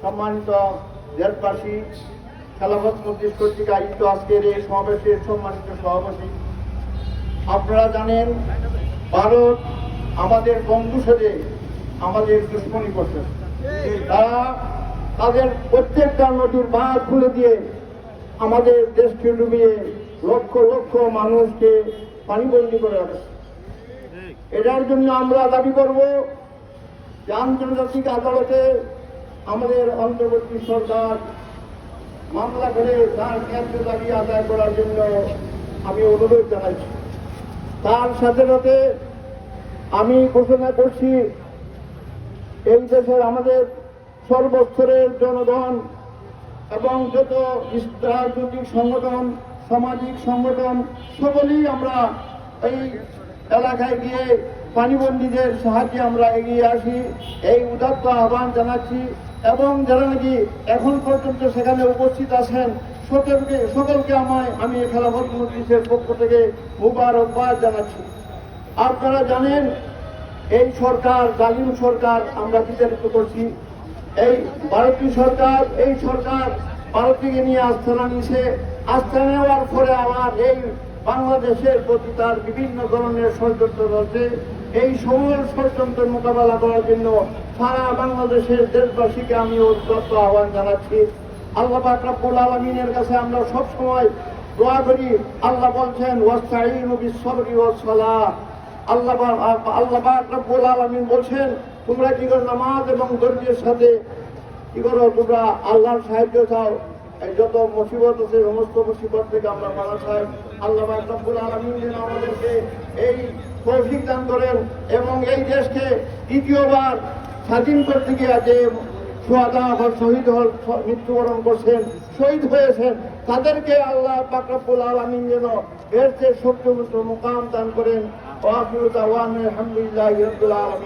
সম্মানিত দেশবাসী, খেলাফত মজলিস কর্তৃক আয়োজিত আজকের এই সমাবেশের সম্মানিত সভাপতি, আপনারা জানেন ভারত আমাদের বন্ধু সেজে আমাদের দুশ্মনী করছে। তারা তাদের প্রত্যেকটা নদীর বাঁধ খুলে দিয়ে আমাদের দেশকে ডুবিয়ে লক্ষ লক্ষ মানুষকে পানিবন্দী করে রাখছে। এটার জন্য আমরা দাবি করব যে আন্তর্জাতিক আদালতে আমাদের অন্তর্বর্তী সরকার মামলা করে তার ন্যায্য দাবি আদায় করার জন্য আমি অনুরোধ জানাইছি। তার সাথে সাথে আমি ঘোষণা করছি, এই দেশের আমাদের সর্বস্তরের জনগণ এবং যত রাজনৈতিক সংগঠন, সামাজিক সংগঠন সকলেই আমরা এই এলাকায় গিয়ে পানিবন্দীদের সাহায্যে আমরা এগিয়ে আসি, এই উদাত্ত আহ্বান জানাচ্ছি। এবং যারা নাকি এখন পর্যন্ত সেখানে উপস্থিত আছেন সকলকে আমি খেলাফত মজলিসের পক্ষ থেকে মুবারকবাদ জানাচ্ছি। আপনারা জানেন এই সরকার জালিম সরকার আমরা বিচারিত করছি। এই ভারতীয় সরকার, এই সরকার ভারত থেকে নিয়ে আস্থানা নিয়েছে। আস্থানা নেওয়ার পরে আবার এই বাংলাদেশের প্রতি তার বিভিন্ন ধরনের ষড়যন্ত্র রয়েছে। এই সময় ষড়যন্ত্রের মোকাবেলা করার জন্য সারা বাংলাদেশের দেশবাসীকে আমি উদ্যত আহ্বান জানাচ্ছি। আল্লাহ পাক রব্বুল আলামিনের কাছে আমরা সব সময় দোয়া করি। আল্লাহ বলছেন ওয়াস্তাঈনু বিস-সাবরি ওয়াস-সালাহ। আল্লাহ পাক রব্বুল আলামিন বলছেন তোমরা কি করো, নামাজ এবং ধৈর্যের সাথে কি করো, তোমরা আল্লাহর সাহায্য চাও। এই যত মুসিবত আছে সমস্ত মুসিবত থেকে আমরা মানা চাই। আল্লাহ পাক রব্বুল আলামিন যেন আমাদেরকে এই তৌফিক দান করেন এবং এই দেশকে দ্বিতীয়বার স্বাধীন করতে গিয়ে যে শুহাদা শহীদ মৃত্যুবরণ করছেন, শহীদ হয়েছেন, তাদেরকে আল্লাহ পাক রব্বুল আলামিন যেন এর চেয়ে সত্যমুক্ত মুকাম দান করেন। ওয়া আখিরু দাওয়ানা আলহামদুলিল্লাহি রাব্বিল আলামিন।